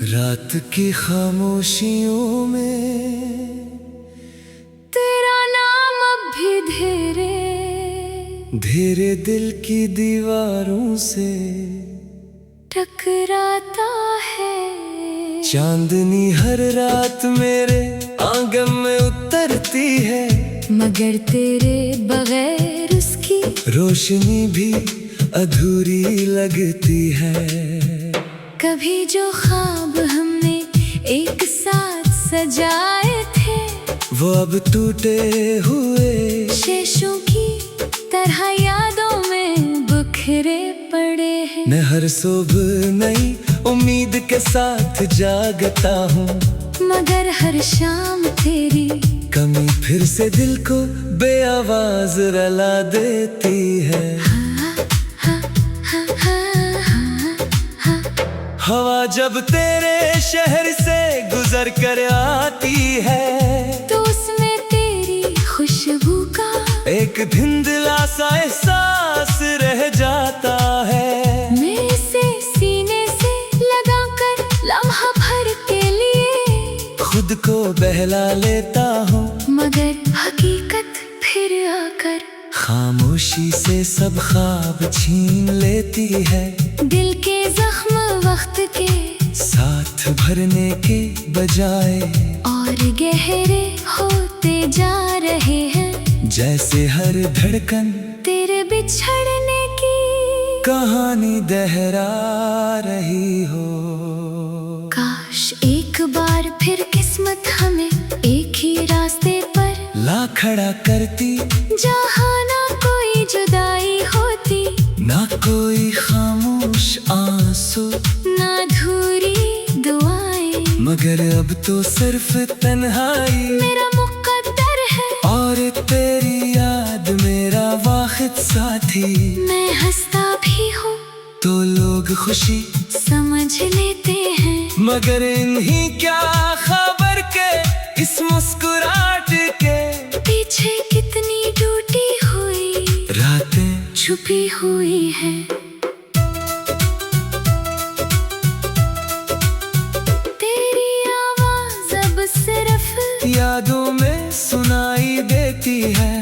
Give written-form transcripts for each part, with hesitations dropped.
रात की खामोशियों में तेरा नाम अब भी धीरे धीरे दिल की दीवारों से टकराता है। चांदनी हर रात मेरे आंगन में उतरती है, मगर तेरे बगैर उसकी रोशनी भी अधूरी लगती है। कभी जो ख्वाब हमने एक साथ सजाए थे, वो अब टूटे हुए शेषों की तरह यादों में बिखरे पड़े हैं। मैं हर सुबह नई उम्मीद के साथ जागता हूँ, मगर हर शाम तेरी कमी फिर से दिल को बेआवाज रुला देती है। हवा जब तेरे शहर से गुजर कर आती है, तो उसमें तेरी खुशबू का एक धुंधला सा एहसास रह जाता है। मैं इसे सीने से लगाकर लम्हा भर के लिए खुद को बहला लेता हूँ, मगर हकीकत फिर आकर खामोशी से सब ख्वाब छीन लेती है। दिल के जख्म वक्त के साथ भरने के बजाय और गहरे होते जा रहे हैं, जैसे हर धड़कन तेरे बिछड़ने की कहानी दोहरा रही हो। काश एक बार फिर किस्मत हमें एक ही रास्ते पर ला खड़ा करती, जहाँ ना कोई जुदाई होती, ना कोई खामोश आंसू, ना अधूरी दुआएं। मगर अब तो सिर्फ तन्हाई मेरा मुकद्दर है और तेरी याद मेरा वाहिद साथी। मैं हंसता भी हूँ तो लोग खुशी समझ लेते हैं, मगर इन्हीं क्या खबर के इस मुस्कुराहट के पीछे कितनी टूटी हुई रातें छुपी हुई है। तेरी आवाज अब सिर्फ यादों में सुनाई देती है,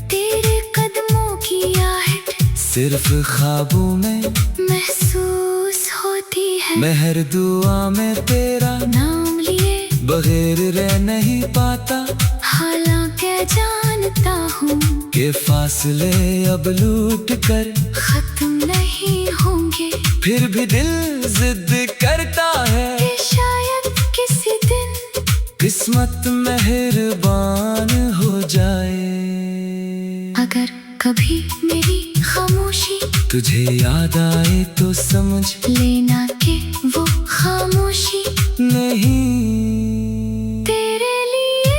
तेरे कदमों की आहट सिर्फ ख्वाबों में महसूस होती है। मैं हर दुआ में तेरा नाम लिए बगैर रह नहीं पाता, हालांकि जानता हूँ के फासले अब लूट कर खत्म नहीं होंगे। फिर भी दिल जिद करता है ये शायद किसी दिन किस्मत मेहरबान हो जाए। अगर कभी मेरी खामोशी तुझे याद आए तो समझ लेना कि वो खामोशी नहीं, तेरे लिए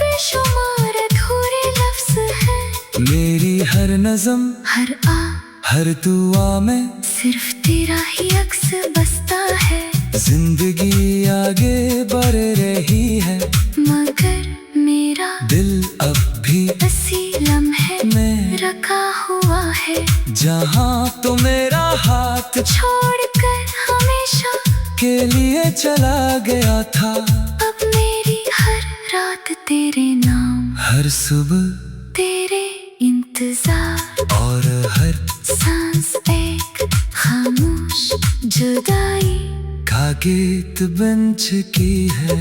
बेशुमार अधूरे लफ्ज हैं। मेरी हर नज़म हर दुआ में सिर्फ तेरा ही अक्स बसता है। जिंदगी आगे बढ़ रही है, मगर मेरा दिल अब भी इसी लम्हे में रखा हुआ है, जहाँ तो मेरा हाथ छोड़कर हमेशा के लिए चला गया था। अब मेरी हर रात तेरे नाम, हर सुबह तेरे इंतजार, और हर सांस एक खामोश जुदाई का गीत बन चुकी है।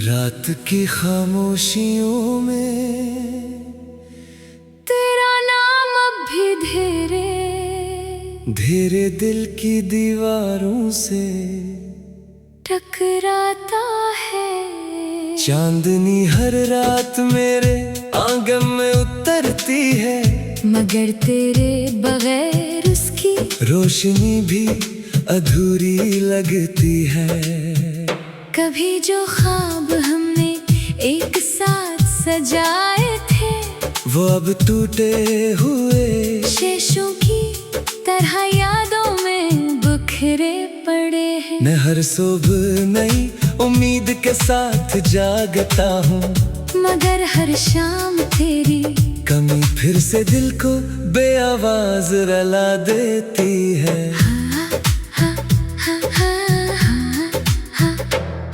रात की खामोशियों में तेरा नाम अब भी धीरे धीरे दिल की दीवारों से टकराता है। चांदनी हर रात मेरे आंगन में उतरती है, मगर तेरे बगैर उसकी रोशनी भी अधूरी लगती है। कभी जो ख्वाब हमने एक साथ सजाए थे, वो अब टूटे हुए शेषों की तरह यादों में बिखरे पड़े हैं। मैं हर सुबह नई उम्मीद के साथ जागता हूँ, मगर हर शाम तेरी कमी फिर से दिल को बेआवाज रुला देती है।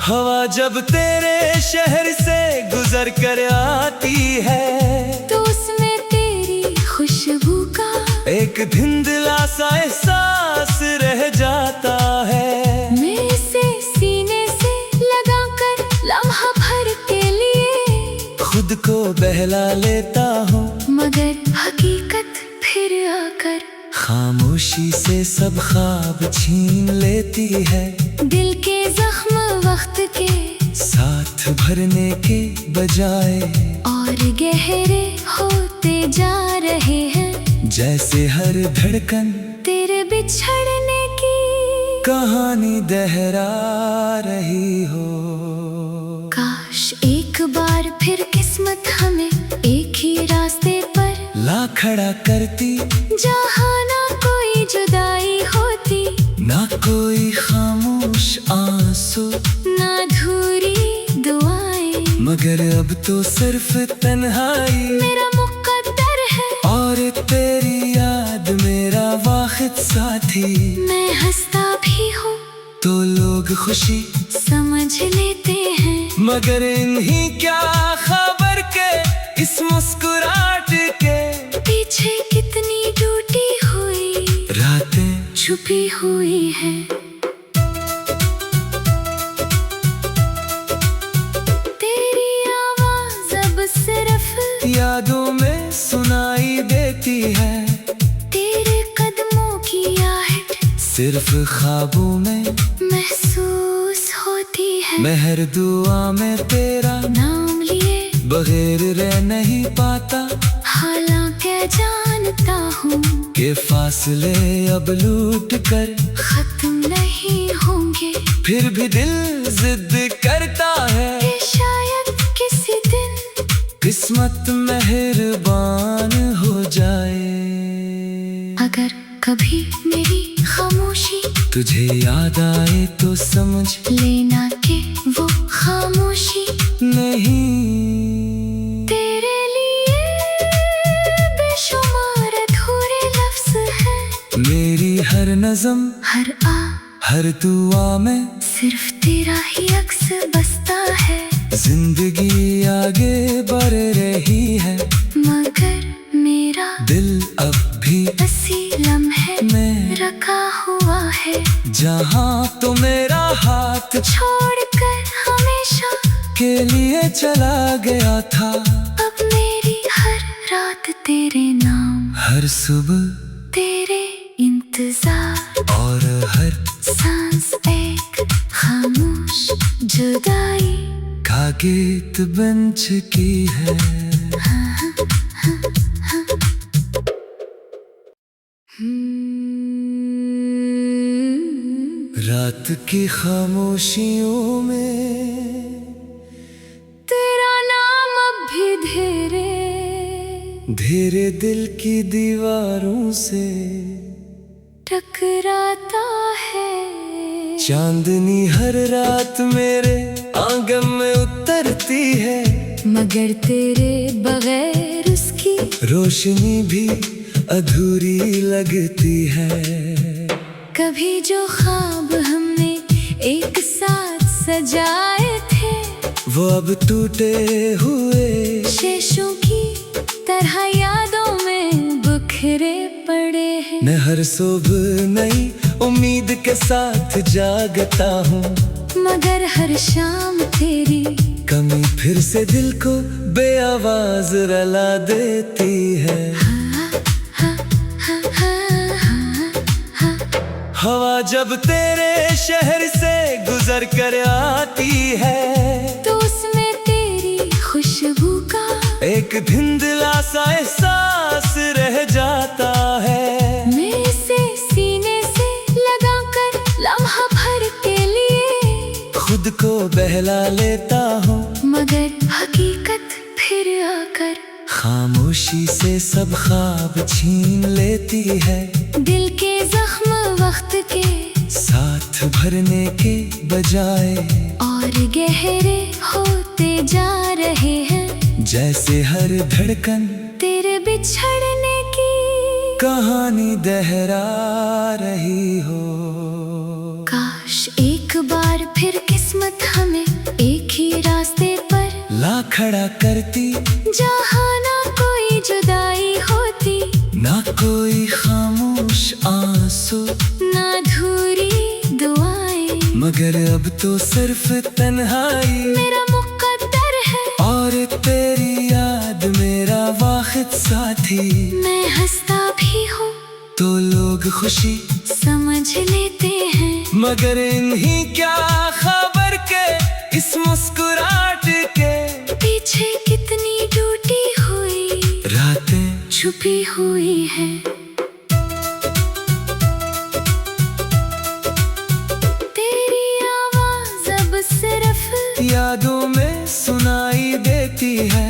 हवा जब तेरे शहर से गुजर कर आती है, तो उसमें तेरी खुशबू का एक धुंधला सा एहसास रह जाता है। मैं इसे सीने से लगाकर लम्हा भर के लिए खुद को बहला लेता हूँ, मगर हकीकत फिर आकर खामोशी से सब ख्वाब छीन लेती है। दिल के जख्म वक्त के साथ भरने के बजाय और गहरे होते जा रहे हैं, जैसे हर धड़कन तेरे बिछड़ने की कहानी दोहरा रही हो। काश एक बार फिर किस्मत हमें एक ही रास्ते पर ला खड़ा करती, जहाँ ना कोई जुदाई होती, ना कोई खामोश आंसू, ना अधूरी दुआएं, मगर अब तो सिर्फ तन्हाई मेरा मुकद्दर है और तेरी याद मेरा वाहिद साथी। मैं हंसता भी हूँ तो लोग खुशी समझ लेते हैं, मगर इन्हीं क्या खबर के इस मुस्कुराहट के पीछे कितनी टूटी हुई रातें छुपी हुई है। तेरी आवाज अब सिर्फ यादों में सुनाई देती है, तेरे कदमों की आहट सिर्फ ख्वाबों में महसूस होती है। मैं हर दुआ में तेरा नाम लिए बगैर रह नहीं पाता, हालांकि जानता हूँ के फासले अब लूट कर खत्म नहीं होंगे, फिर भी दिल जिद करता है कि शायद किसी दिन किस्मत मेहरबान हो जाए। अगर कभी मेरी खामोशी तुझे याद आए तो समझ लेना कि वो खामोशी नहीं, तेरे लिए बेशुमार अधूरे लफ्ज हैं। मेरी हर नज़म हर दुआ में सिर्फ तेरा ही अक्स बसता है, जिंदगी आगे बढ़ रही है, मगर मेरा दिल अब भी हंसी लम्हे में रखा हुआ है, जहाँ तो मेरा हाथ छोड़कर हमेशा के लिए चला गया था। अब मेरी हर रात तेरे नाम, हर सुबह तेरे इंतजार, और हर सांस एक खामोश जुदाई का गीत बन चुकी है। रात की खामोशियों में तेरा नाम अब भी धीरे धीरे दिल की दीवारों से टकराता है। चांदनी हर रात मेरे आंगन में उतरती है, मगर तेरे बगैर उसकी रोशनी भी अधूरी लगती है। कभी जो ख्वाब हमने एक साथ सजाए थे, वो अब टूटे हुए शेषों की तरह यादों में बिखरे पड़े हैं। मैं हर सुबह नई उम्मीद के साथ जागता हूँ, मगर हर शाम तेरी कमी फिर से दिल को बेआवाज रुला देती है। हवा जब तेरे शहर से गुजर कर आती है, तो उसमें तेरी खुशबू का एक धुंधला सा एहसास रह जाता है। मैं इसे सीने से लगाकर लम्हा भर के लिए खुद को बहला लेता हूँ, मगर हकीकत फिर आकर खामोशी से सब ख्वाब छीन लेती है। दिल के जख्म वक्त के साथ भरने के बजाय और और गहरे होते जा रहे हैं, जैसे हर धड़कन तेरे बिछड़ने की कहानी दोहरा रही हो। काश एक बार फिर किस्मत हमें एक ही रास्ते पर ला खड़ा करती, जहाँ ना कोई जुदाई होती, ना कोई खामोश आंसू, ना अधूरी दुआएं। मगर अब तो सिर्फ तन्हाई मेरा मुकद्दर है और तेरी याद मेरा वाहिद साथी। मैं हंसता भी हूँ तो लोग खुशी समझ लेते हैं, मगर इन्हीं क्या खबर के इस मुस्कुराहट के पीछे कितनी टूटी हुई रातें छुपी हुई है। तेरी आवाज अब सिर्फ यादों में सुनाई देती है,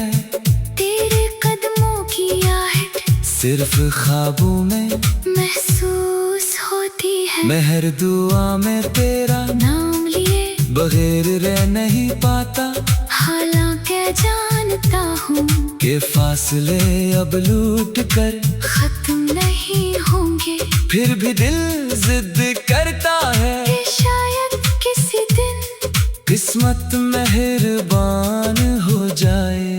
तेरे कदमों की आहट सिर्फ ख्वाबों में महसूस होती है। मैं हर दुआ में तेरा नाम लिए बगैर रह नहीं पाता, हालांकि जानता हूँ के फासले अब लूट कर खत्म नहीं होंगे। फिर भी दिल जिद करता है कि शायद किसी दिन किस्मत मेहरबान हो जाए।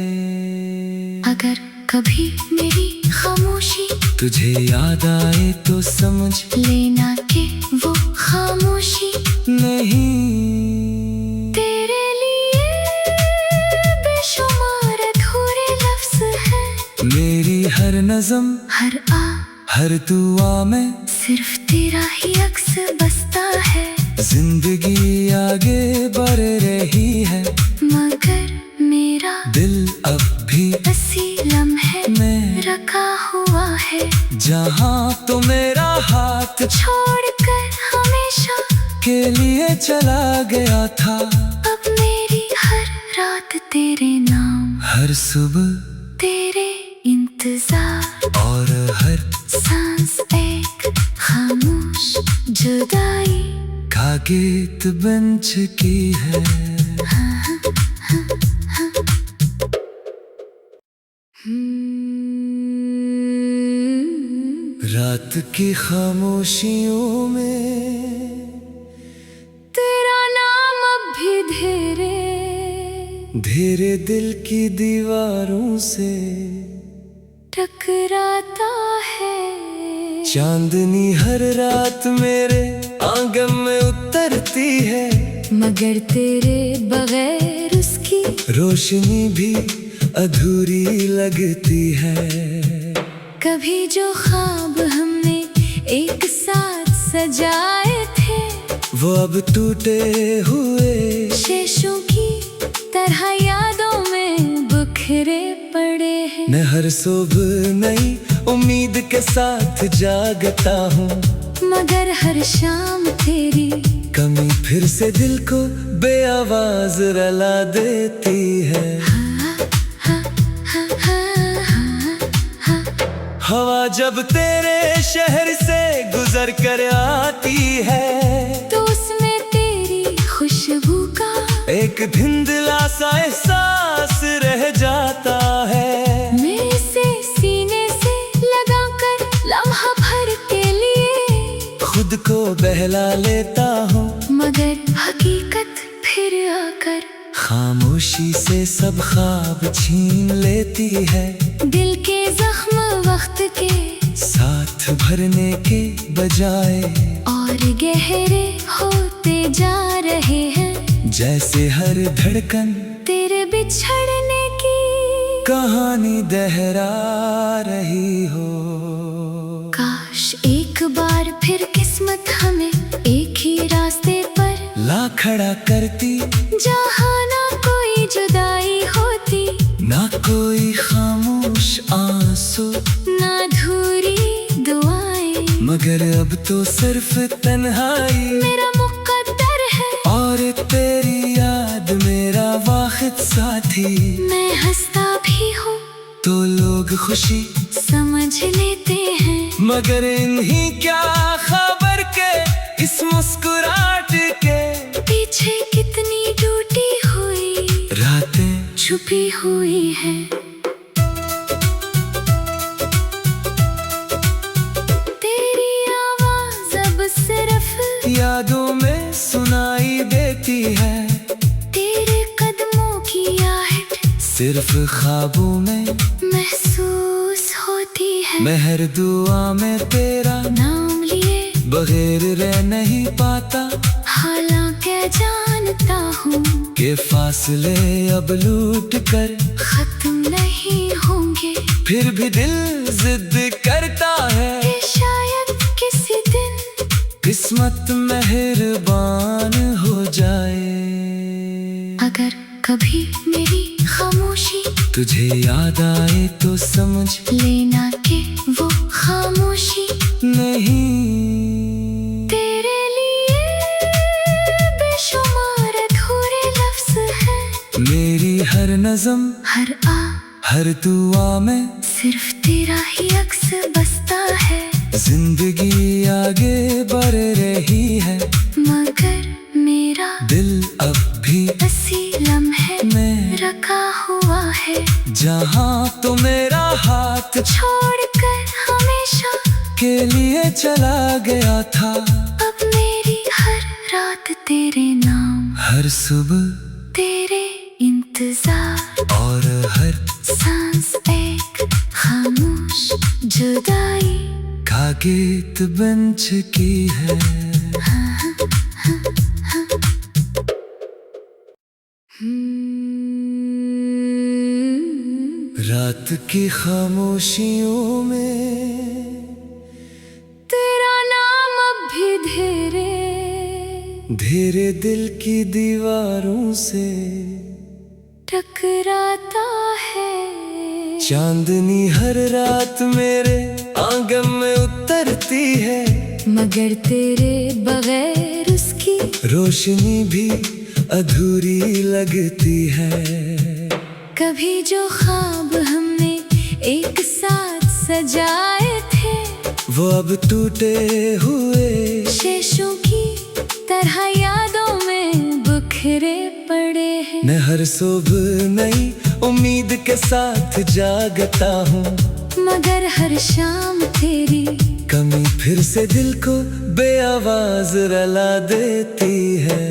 अगर कभी मेरी खामोशी तुझे याद आए तो समझ लेना कि वो खामोशी नहीं, तेरे लिए बेशुमार अधूरे लफ्ज हैं। मेरी हर नज़म हर हर दुआ में सिर्फ तेरा ही अक्स बसता है। जिंदगी आगे बढ़ रही है, मगर मेरा दिल अब भी उसी लम्हे में रखा हुआ है, जहाँ तो मेरा हाथ छोड़कर हमेशा के लिए चला गया था। अब मेरी हर रात तेरे नाम, हर सुबह तेरे इंतजार, और हर सांस एक खामोश जुदाई का गीत बन चुकी है। रात की खामोशियों में तेरा नाम अब भी धीरे धीरे दिल की दीवारों से टकराता है। चांदनी हर रात मेरे आंगन में उतरती है, मगर तेरे बगैर उसकी रोशनी भी अधूरी लगती है। कभी जो ख्वाब हमने एक साथ सजाए थे, वो अब टूटे हुए शेषों की तरह यादों में बिखरे पड़े हैं। मैं हर सुबह नई उम्मीद के साथ जागता हूँ, मगर हर शाम तेरी कमी फिर से दिल को बेआवाज रुला देती है। हवा जब तेरे शहर से गुजर कर आती है, तो उसमें तेरी खुशबू का एक धुंधला सा एहसास रह जाता है। मैं इसे सीने से लगाकर लम्हा भर के लिए खुद को बहला लेता हूँ, मगर हकीकत फिर आकर खामोशी से सब ख्वाब छीन लेती है। दिल के जख्म वक्त के साथ भरने के बजाय और गहरे होते जा रहे हैं, जैसे हर धड़कन तेरे बिछड़ने की कहानी दोहरा रही हो। काश एक बार फिर किस्मत हमें एक ही रास्ते पर ला खड़ा करती, जहाँ ना कोई जुदाई होती, ना कोई खामोश आंसू, ना अधूरी दुआएं। मगर अब तो सिर्फ तन्हाई मेरा मुकद्दर है और तेरी याद मेरा वाहिद साथी। मैं हंसता भी हूँ तो लोग खुशी समझ लेते हैं, मगर इन्हीं क्या खबर के इस मुस्कुराहट के पीछे कितनी टूटी छुपी हुई है। तेरी आवाज अब सिर्फ यादों में सुनाई देती है। तेरे कदमों की आहट सिर्फ ख्वाबों में महसूस होती है। मैं हर दुआ में तेरा नाम लिए बगैर रह नहीं पाता। हालांकि जानता हूँ के फासले अब लूट कर खत्म नहीं होंगे। फिर भी दिल जिद करता है कि शायद किसी दिन किस्मत मेहरबान हो जाए। अगर कभी मेरी खामोशी तुझे याद आए तो समझ लेना कि वो खामोशी नहीं। तेरे लिए बेशुमार अधूरे लफ्ज हैं। मेरी हर नज़म हर दुआ में सिर्फ तेरा ही अक्स बसता है। जिंदगी आगे बढ़ रही है मगर मेरा दिल अब भी इसी लम्हे में रखा हुआ है। जहाँ तो मेरा हाथ छोड़कर हमेशा के लिए चला गया था। अब मेरी हर रात तेरे नाम, हर सुबह तेरे इंतजार, और हर सांस एक खामोश जुदाई का गीत बन चुकी है। रात की खामोशियों में तेरा नाम अब भी धीरे धीरे दिल की दीवारों से टकराता है। चांदनी हर रात मेरे आंगन में उतरती है। मगर तेरे बगैर उसकी रोशनी भी अधूरी लगती है। कभी जो ख्वाब हमने एक साथ सजाए थे वो अब टूटे हुए शेषों की तरह यादों में बिखरे पड़े हैं। मैं हर सुबह नई उम्मीद के साथ जागता हूँ। मगर हर शाम तेरी कमी फिर से दिल को बेआवाज रुला देती है।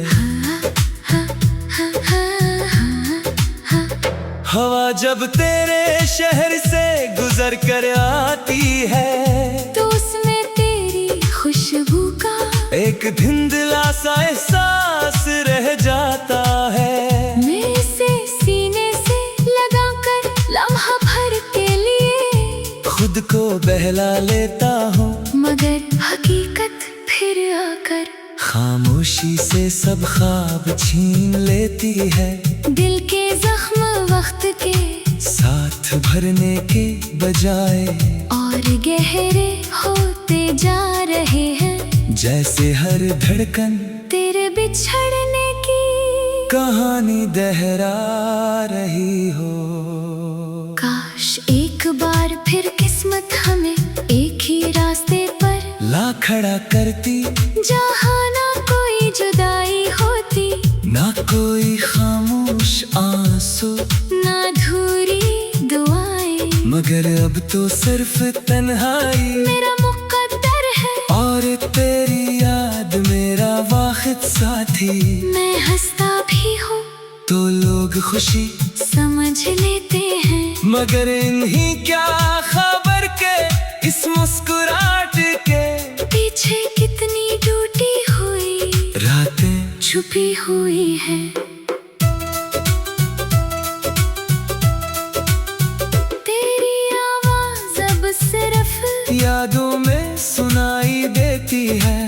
हवा जब तेरे शहर से गुजर कर आती है तो उसमें तेरी खुशबू का एक धुंधला सा एहसास रह जाता है। मैं इसे सीने से लगाकर लम्हा भर के लिए खुद को बहला लेता हूँ। मगर हकीकत फिर आकर खामोशी से सब ख्वाब छीन लेती है। दिल के जख्म वक्त के साथ भरने के बजाय और गहरे होते जा रहे हैं। जैसे हर धड़कन तेरे बिछड़ने की कहानी दोहरा रही हो। काश एक बार फिर किस्मत हमें एक ही रास्ते पर ला खड़ा करती। जहाँ ना कोई जुदाई होती, ना कोई खामोश आंसू, ना अधूरी दुआएं। मगर अब तो सिर्फ तन्हाई मेरा मुकद्दर है और तेरी याद मेरा वाहिद साथी। मैं हंसता भी हूँ तो लोग खुशी समझ लेते हैं। मगर इन्हीं क्या खबर के इस मुस्कुराहट के पीछे कितनी टूटी हुई रातें छुपी हुई है। तेरी आवाज अब सिर्फ यादों में सुनाई देती है।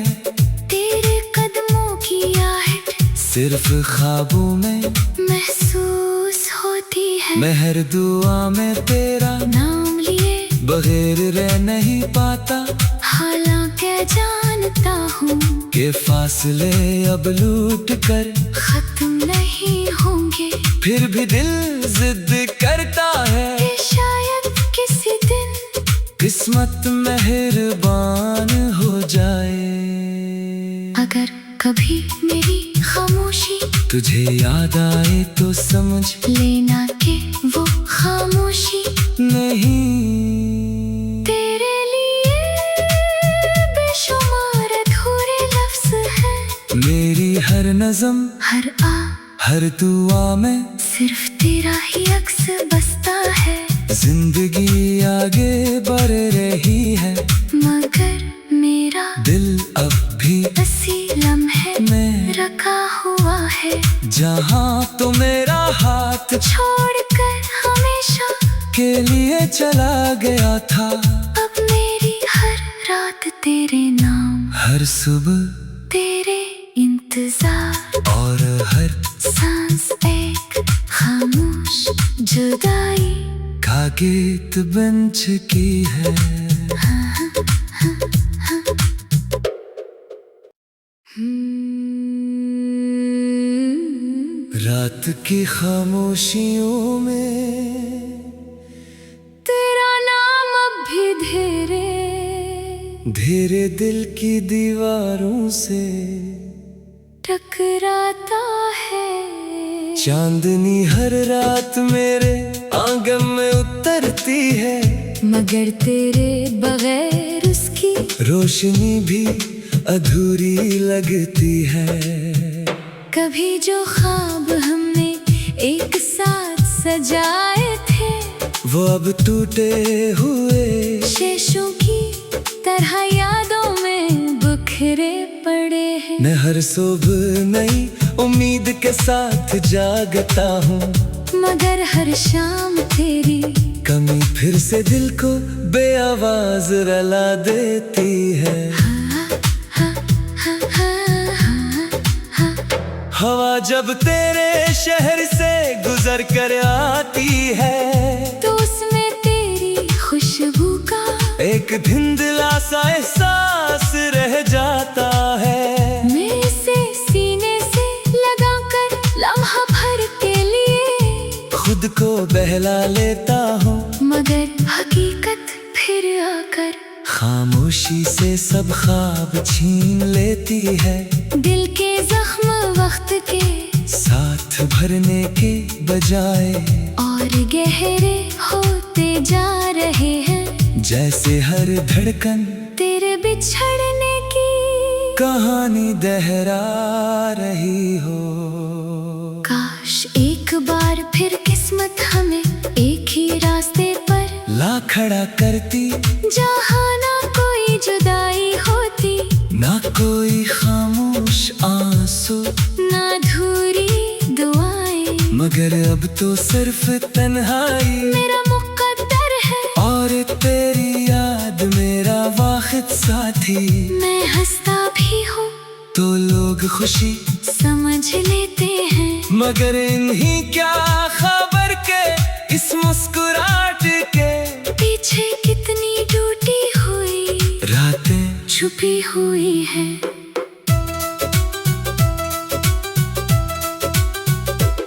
तेरे कदमों की आहट सिर्फ ख्वाबों में महसूस होती है। मैं हर दुआ में तेरा नाम लिए बगैर रह नहीं पाता। हालांकि जानता हूँ के फासले अब लूट कर खत्म नहीं होंगे। फिर भी दिल जिद करता है कि शायद किसी दिन किस्मत मेहरबान हो जाए। अगर कभी मेरी खामोशी तुझे याद आए तो समझ लेना नज़म, हर हर दुआ में सिर्फ तेरा ही अक्स बसता है। जिंदगी आगे बढ़ रही है, मगर मेरा दिल अब भी इसी लम्हे में रखा हुआ है। जहाँ तो मेरा हाथ छोड़कर हमेशा के लिए चला गया था। अब मेरी हर रात तेरे नाम, हर सुबह तेरे इंतजार, और हर सांस एक खामोश जुदाई का गीत बन चुकी है। रात की खामोशियों में तेरा नाम अब भी धीरे धीरे दिल की दीवारों से टकराता है। चांदनी हर रात मेरे आंगन में उतरती है, मगर तेरे बगैर उसकी रोशनी भी अधूरी लगती है। कभी जो ख्वाब हमने एक साथ सजाए थे, वो अब टूटे हुए शेषों की तरह यादों में बिखरे पड़े हैं। मैं हर सुबह नई उम्मीद के साथ जागता हूँ, मगर हर शाम तेरी कमी फिर से दिल को बेआवाज रुला देती है। हवा जब तेरे शहर से गुजर कर आती है, तो उसमें तेरी खुशबू का एक धुंधला सा एहसास रह जाता है। मैं इसे सीने से लगाकर लम्हा भर के लिए खुद को बहला लेता हूँ, मगर हकीकत फिर आकर खामोशी से सब ख्वाब छीन लेती है। दिल के जख्म वक्त के साथ भरने के बजाय और गहरे होते जा रहे हैं। जैसे हर धड़कन तेरे बिछड़ने की कहानी दोहरा रही हो। काश एक बार फिर किस्मत हमें एक ही रास्ते पर ला खड़ा करती, जहाँ ना कोई जुदाई होती, ना कोई खामोश आंसू, ना अधूरी दुआएं। मगर अब तो सिर्फ तन्हाई मेरा मुकद्दर है और तेरी याद मेरा वाहिद साथी। मैं हंसता भी हूँ तो लोग खुशी समझ लेते हैं, मगर इन्हीं क्या खबर के इस मुस्कुराहट के पीछे कितनी टूटी हुई रातें छुपी हुई है।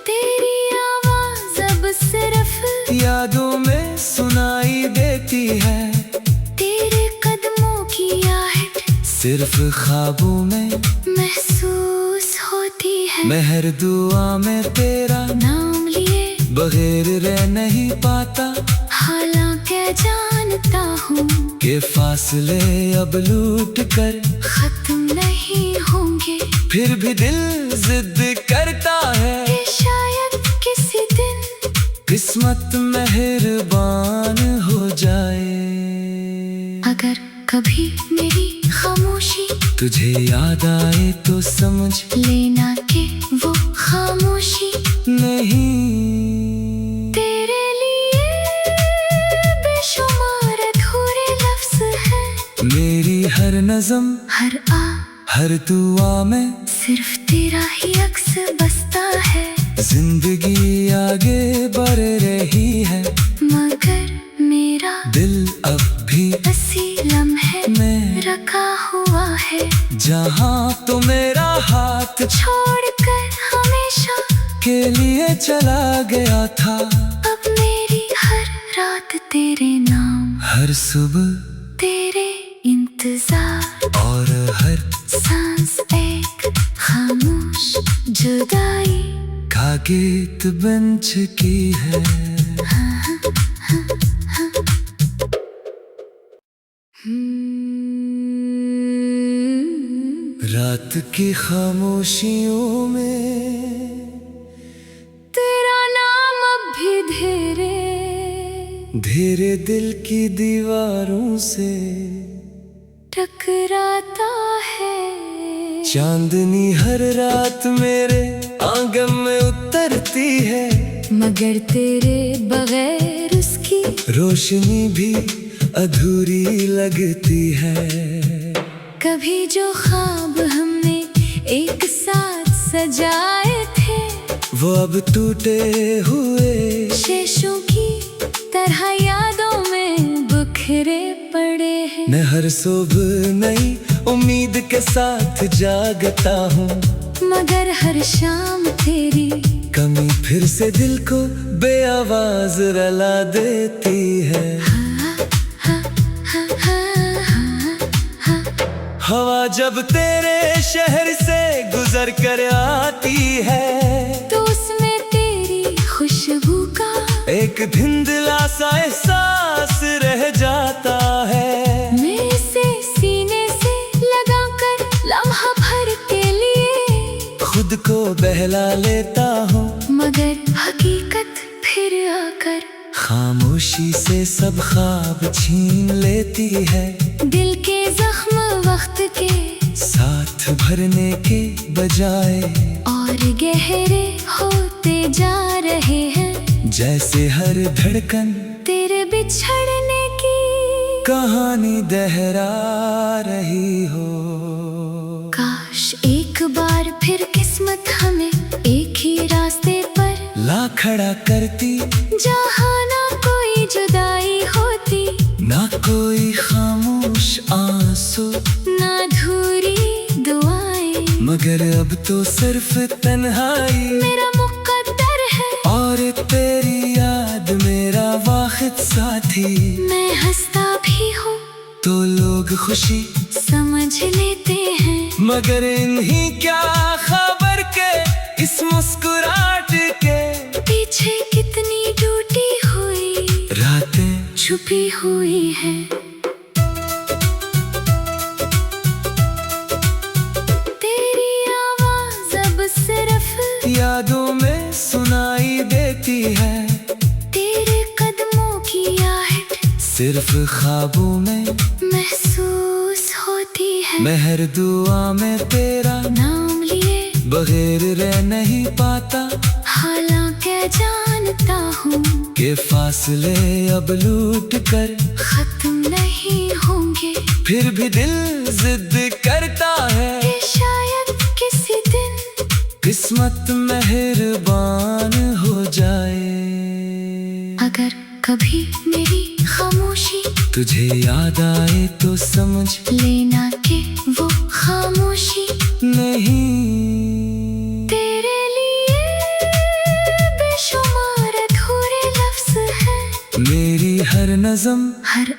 तेरी आवाज अब सिर्फ यादों में सुनाई देती है, तेरे कदमों की आहट सिर्फ ख्वाबों में महसूस होती है। मैं हर दुआ में तेरा नाम लिए बगैर रह नहीं पाता, हालांकि जानता हूँ के फासले अब लूट कर खत्म नहीं होंगे। फिर भी दिल जिद करता है कि शायद किसी दिन किस्मत मेहरबान हो जाए। अगर कभी मेरी खामोशी तुझे याद आए तो समझ लेना कि वो खामोशी नहीं, तेरे लिए बेशुमार अधूरे लफ्ज हैं। मेरी हर नज़म, हर दुआ में सिर्फ तेरा ही अक्स बसता है। जिंदगी आगे बढ़ रही है, मगर मेरा दिल अब भी इसी लम्हे में रखा हुआ है। जहाँ तो मेरा हाथ छोड़कर हमेशा के लिए चला गया था। अब मेरी हर रात तेरे नाम, हर सुबह तेरे इंतजार, और हर सांस एक खामोश जुदाई का गीत बन चुकी है। रात की खामोशियों में तेरा नाम अब भी धीरे धीरे दिल की दीवारों से टकराता है। चांदनी हर रात मेरे आंगन में उतरती है, मगर तेरे बगैर उसकी रोशनी भी अधूरी लगती है। कभी जो ख्वाब हमने एक साथ सजाए थे, वो अब टूटे हुए शेषों की तरह यादों में बिखरे पड़े हैं। मैं हर सुबह नई उम्मीद के साथ जागता हूँ, मगर हर शाम तेरी कमी फिर से दिल को बेआवाज रुला देती है। हवा जब तेरे शहर से गुजर कर आती है, तो उसमें तेरी खुशबू का एक धुंधला सा एहसास रह जाता है। मैं इसे सीने से लगाकर लम्हा भर के लिए खुद को बहला लेता हूँ, मगर हकीकत फिर आकर खामोशी से सब ख्वाब छीन लेती है। दिल के जख्म वक्त के साथ भरने के बजाय और गहरे होते जा रहे हैं, जैसे हर धड़कन तेरे बिछड़ने की कहानी दोहरा रही हो। काश एक बार फिर किस्मत हमें एक ही रास्ते पर ला खड़ा करती, जहाँ ना कोई जुदाई होती, ना कोई खामोश आंसू, ना अधूरी दुआएं। मगर अब तो सिर्फ तन्हाई मेरा मुकद्दर है और तेरी याद मेरा वाहिद साथी। मैं हंसता भी हूँ तो लोग खुशी समझ लेते हैं, मगर इन्हीं क्या खबर के इस मुस्कुराहट के पीछे कितनी टूटी हुई रातें छुपी हुई है। तेरी आवाज अब सिर्फ यादों में सुनाई देती है, तेरे कदमों की आहट सिर्फ ख्वाबों में महसूस होती है। मैं हर दुआ में तेरा नाम लिए बगैर रह नहीं पाता, हालांकि जानता हूँ के फासले अब लूट कर खत्म नहीं होंगे। फिर भी दिल जिद करता है कि शायद किसी दिन किस्मत मेहरबान हो जाए। अगर कभी मेरी खामोशी तुझे याद आए तो समझ लेना कि वो खामोशी नहीं, तेरे लिए बेशुमार अधूरे लफ्ज हैं। मेरी हर नज़म हर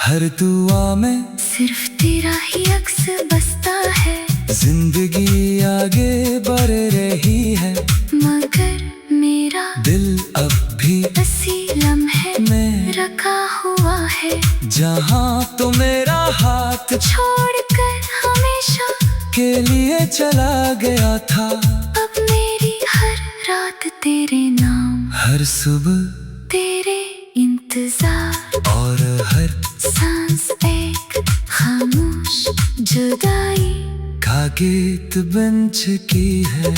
हर दुआ में सिर्फ तेरा ही अक्स बसता है। जिंदगी आगे बढ़ रही है, मगर मेरा दिल अब भी हंसी लम्हे में रखा हुआ है, जहाँ तो मेरा हाथ छोड़कर हमेशा के लिए चला गया था। अब मेरी हर रात तेरे नाम, हर सुबह तेरे इंतजार, और हर सांस एक खामोश जुदाई का गीत बन चुकी है।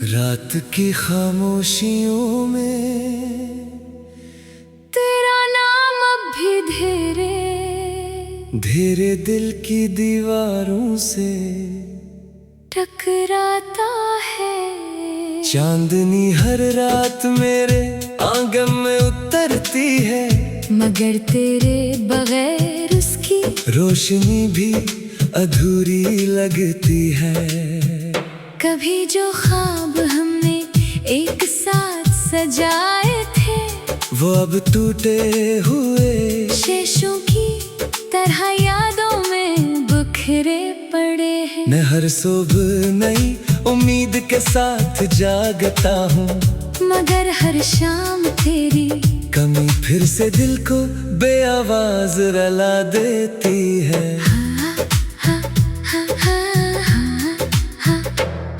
रात की खामोशियों में तेरा नाम अब भी धीरे धीरे दिल की दीवारों से टकराता है। चांदनी हर रात मेरे आंगन में उतरती है, मगर तेरे बगैर उसकी रोशनी भी अधूरी लगती है। कभी जो ख्वाब हमने एक साथ सजाए थे, वो अब टूटे हुए शेषों की तरह यादों में बिखरे पड़े हैं। मैं हर सुबह नई उम्मीद के साथ जागता हूँ, मगर हर शाम तेरी कमी फिर से दिल को बेआवाज रुला देती है।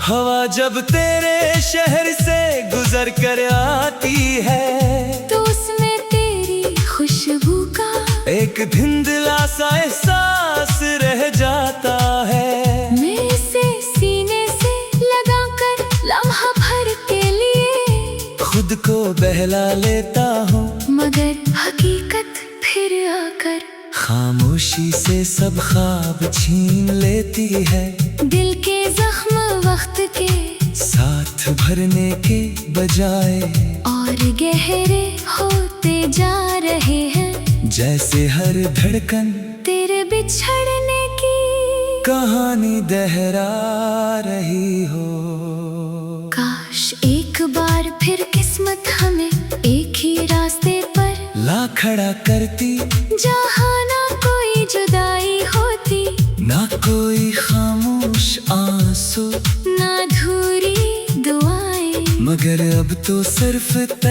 हवा जब तेरे शहर से गुजर कर आती है तो उसमें तेरी खुशबू का एक धुंधला सा एहसास रह जाता है। मैं इसे सीने से लगाकर लम्हा भर के लिए खुद को बहला लेता हूँ, मगर हकीकत फिर आकर खामोशी से सब ख्वाब छीन लेती है। दिल के जख्म वक्त के साथ भरने के बजाय और गहरे होते जा रहे हैं, जैसे हर धड़कन तेरे बिछड़ने की कहानी दोहरा रही हो। काश एक बार फिर किस्मत हमें एक ही रास्ते पर ला खड़ा करती, जहाँ ना कोई जुदाई होती, ना कोई खामोश आंसू, ना अधूरी दुआएं। मगर अब तो सिर्फ